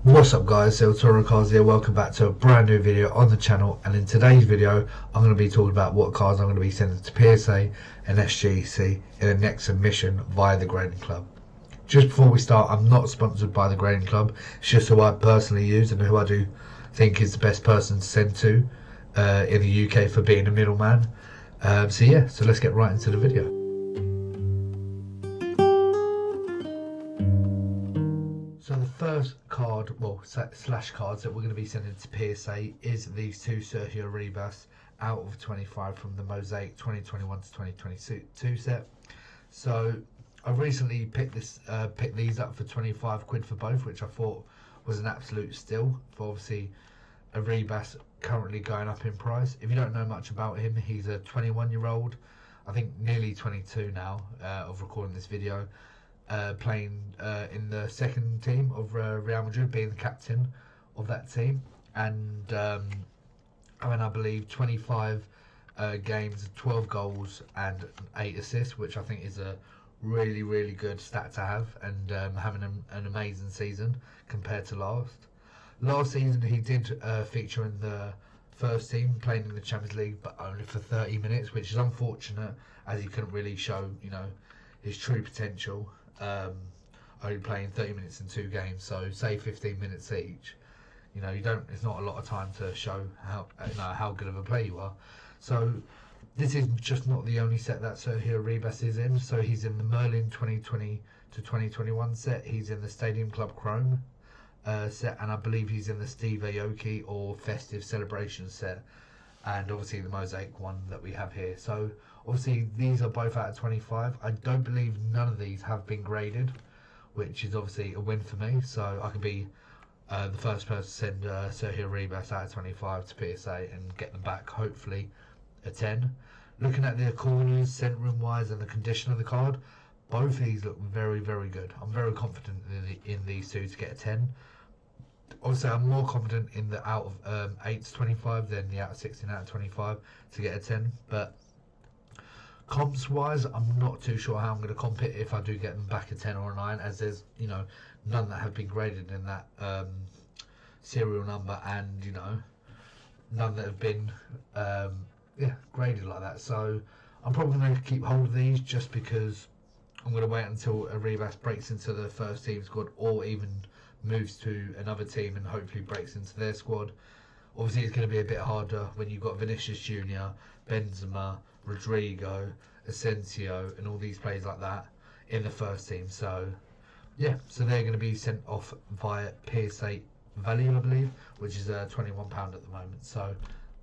What's up guys, Toro Cards here, welcome back to a brand new video on the channel, and in today's video I'm going to be talking about what cards I'm going to be sending to PSA and SGC in the next submission via the Grading Club. Just before we start, I'm not sponsored by the Grading Club, it's just who I personally use and who I do think is the best person to send to in the UK for being a middleman. So let's get right into the video. So the first card, slash cards that we're going to be sending to PSA is these two Sergio Ribas out of 25 from the Mosaic 2021 to 2022 set. So I recently picked these up for 25 quid for both, which I thought was an absolute steal for obviously a Ribas currently going up in price. If you don't know much about him, he's a 21-year-old, I think nearly 22 now of recording this video. Playing in the second team of Real Madrid, being the captain of that team, and I believe 25 games, 12 goals and 8 assists, which I think is a really good stat to have, and having an amazing season compared to last season. He did feature in the first team, playing in the Champions League, but only for 30 minutes, which is unfortunate as he couldn't really show his true potential. Only playing 30 minutes in 2 games, so say 15 minutes each. It's not a lot of time to show how good of a player you are. So this is just not the only set that Sergio Ribas is in. So he's in the Merlin 2020 to 2021 set. He's in the Stadium Club Chrome set, and I believe he's in the Steve Aoki or Festive Celebration set, and obviously the Mosaic one that we have here. So obviously these are both out of 25. I don't believe none of these have been graded, which is obviously a win for me. So I could be the first person to send Sergio Ribas out of 25 to PSA and get them back, hopefully, a 10. Looking at the corners, centering wise, and the condition of the card, both of these look very good. I'm very confident in these two to get a 10. Obviously, I'm more confident in the out of 8 to 25 than the out of 16 out of 25 to get a 10. But comps wise, I'm not too sure how I'm going to comp it if I do get them back a 10 or a 9, as there's none that have been graded in that serial number, and none that have been graded like that. So I'm probably going to keep hold of these just because I'm going to wait until a Ribas breaks into the first team squad, or even moves to another team and hopefully breaks into their squad. Obviously, it's going to be a bit harder when you've got Vinicius Junior, Benzema, Rodrigo, Asensio, and all these players like that in the first team. So they're going to be sent off via PSA value, I believe, which is £21 at the moment. So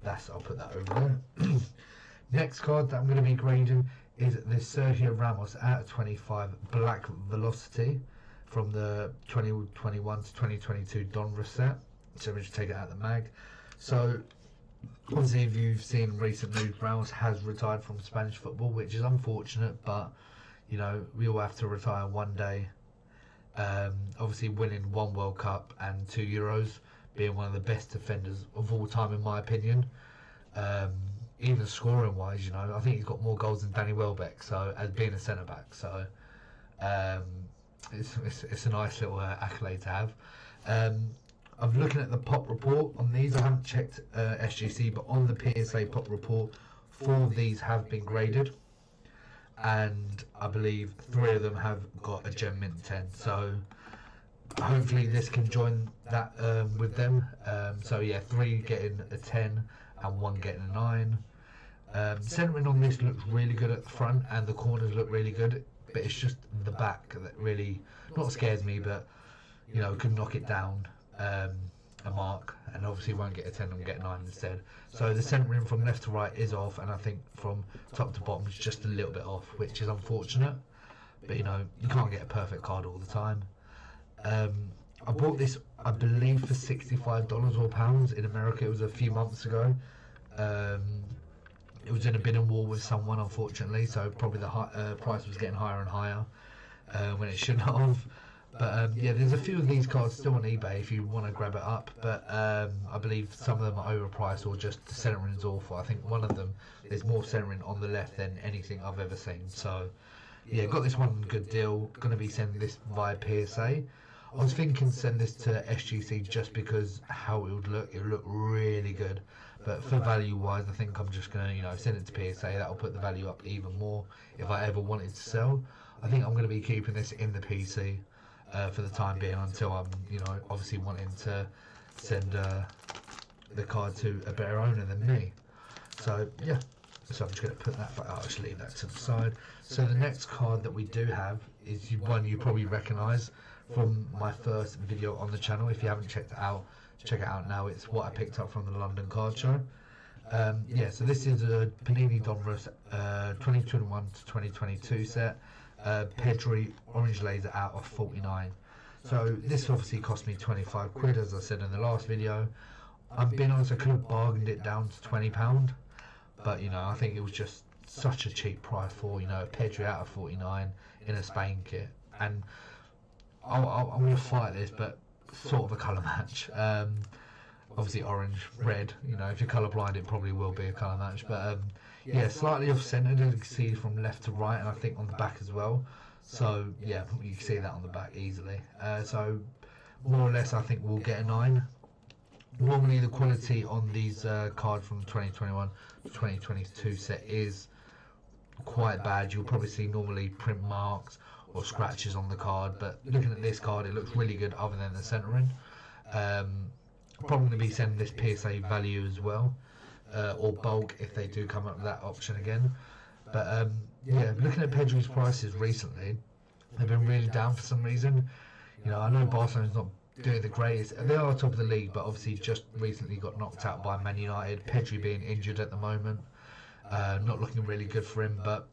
I'll put that over there. Next card that I'm going to be grading is the Sergio Ramos out of 25 Black Velocity from the 2021 to 2022 Donruss set. So we just take it out of the mag. So obviously, if you've seen recent news, Ramos has retired from Spanish football, which is unfortunate, but we all have to retire one day. Obviously, winning 1 World Cup and 2 Euros, being one of the best defenders of all time, in my opinion. Even scoring wise, I think he's got more goals than Danny Welbeck. So as being a centre back, so it's a nice little accolade to have. I'm looking at the pop report on these. I haven't checked SGC, but on the PSA pop report, 4 of these have been graded, and I believe 3 of them have got a Gem Mint 10. So hopefully this can join that with them. 3 getting a 10 and 1 getting a 9. Centering on this looks really good at the front, and the corners look really good, but it's just the back that really not scares me, but could knock it down a mark, and obviously won't get a 10 and get a 9 instead. So the centering from left to right is off, and I think from top to bottom is just a little bit off, which is unfortunate, but you can't get a perfect card all the time. I bought this, I believe, for $65 or pounds in America. It was a few months ago. It was in a bidding war with someone, unfortunately, so probably the price was getting higher and higher when it shouldn't have. But there's a few of these cards still on eBay if you want to grab it up, but I believe some of them are overpriced, or just the centering is awful. I think one of them, there's more centering on the left than anything I've ever seen. So got this one good deal. Going to be sending this via PSA. I was thinking send this to SGC just because how it would look. It would look really good. But for value wise, I think I'm just gonna, send it to PSA. That'll put the value up even more if I ever wanted to sell. I think I'm gonna be keeping this in the PC for the time being until I'm, obviously wanting to send the card to a better owner than me. So yeah. So I'm just going to put that, but I'll just leave that to the side. So the next card that we do have is one you probably recognise from my first video on the channel. If you haven't checked it out, check it out now. It's what I picked up from the London Card Show. Yeah, so this is a Panini Donruss 2021 to 2022 set. Pedri Orange Laser out of 49. So this obviously cost me 25 quid, as I said in the last video. I'm being honest, I could have bargained it down to £20. But I think it was just such a cheap price for a Pedri out of 49 in a Spain kit, and I'm going to fight this, but sort of a colour match. Obviously orange, red. If you're colourblind, it probably will be a colour match. But yeah, slightly off centre. You can see from left to right, and I think on the back as well. So yeah, you can see that on the back easily. So more or less, I think we'll get a 9. Normally the quality on these cards from 2021 to 2022 set is quite bad. You'll probably see normally print marks or scratches on the card, but looking at this card, it looks really good other than the centering. Probably going to be sending this PSA value as well, or bulk if they do come up with that option again. But yeah, looking at Pedri's prices recently, they've been really down for some reason. I know Barcelona's not doing the greatest. They are top of the league, but obviously just recently got knocked out by Man United. Pedri being injured at the moment, not looking really good for him. But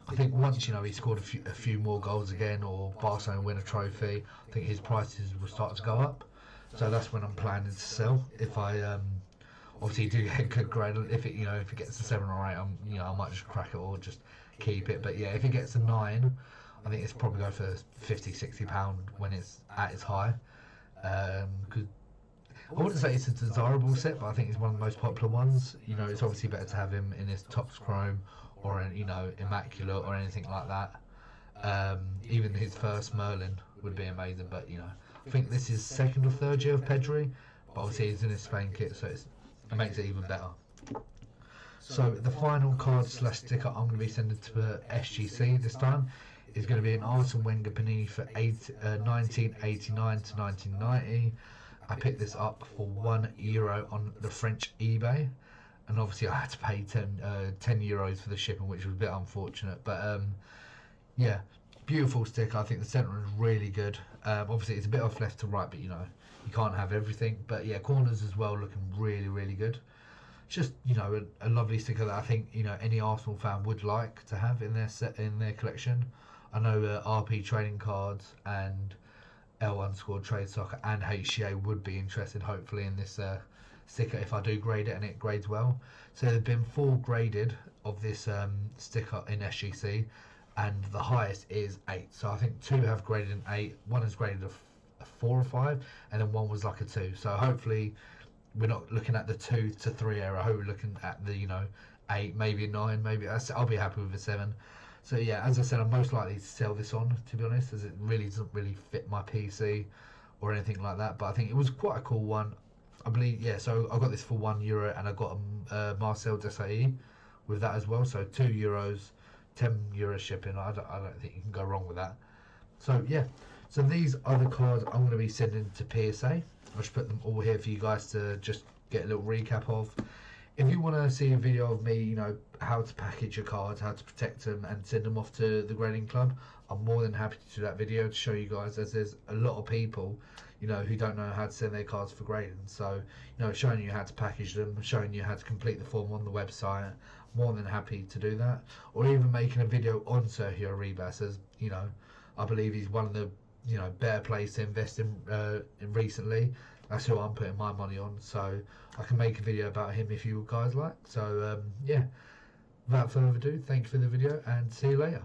I think once he scored a few more goals again, or Barcelona win a trophy, I think his prices will start to go up. So that's when I'm planning to sell. If I obviously do get a good grade, if it gets a 7 or 8, I might just crack it or just keep it. But yeah, if it gets a 9, I think it's probably go for £50-60 when it's at its high. Because I wouldn't say it's a desirable set, but I think it's one of the most popular ones. It's obviously better to have him in his Topps Chrome or an Immaculate or anything like that. Even his first Merlin would be amazing, but I think this is second or third year of Pedri, but obviously he's in his Spain kit, so it makes it even better. So the final card / sticker I'm going to be sending to SGC this time is going to be an Arsene Wenger Panini for 1989 to 1990. I picked this up for €1 on the French eBay, and obviously I had to pay 10 euros for the shipping, which was a bit unfortunate. But yeah, beautiful sticker. I think the centre is really good. Obviously it's a bit off left to right, but you can't have everything. But yeah, corners as well looking really good. Just a lovely sticker that I think any Arsenal fan would like to have in their collection. I know RP Trading Cards and L_Trade Soccer and HCA would be interested hopefully in this sticker if I do grade it and it grades well. So there have been 4 graded of this sticker in SGC, and the highest is 8. So I think 2 have graded an 8, 1 has graded a 4 or 5, and then 1 was like a 2. So hopefully we're not looking at the 2 to 3 error. I hope we're looking at the 8, maybe a 9, maybe I'll be happy with a 7. So yeah, as I said, I'm most likely to sell this on, to be honest, as it really doesn't really fit my PC or anything like that. But I think it was quite a cool one. I believe, yeah, so I got this for €1 and I got a Marcel Desailly with that as well. So €2, €10 shipping. I don't think you can go wrong with that. So yeah, so these are the cards I'm going to be sending to PSA. I'll just put them all here for you guys to just get a little recap of. If you want to see a video of me, how to package your cards, how to protect them and send them off to the grading club, I'm more than happy to do that video to show you guys, as there's a lot of people, who don't know how to send their cards for grading. So, showing you how to package them, showing you how to complete the form on the website, more than happy to do that. Or even making a video on Sergio Arribas, as, I believe he's one of the, better players to invest in recently. That's who I'm putting my money on, so I can make a video about him if you guys like. So yeah, without further ado, thank you for the video and see you later.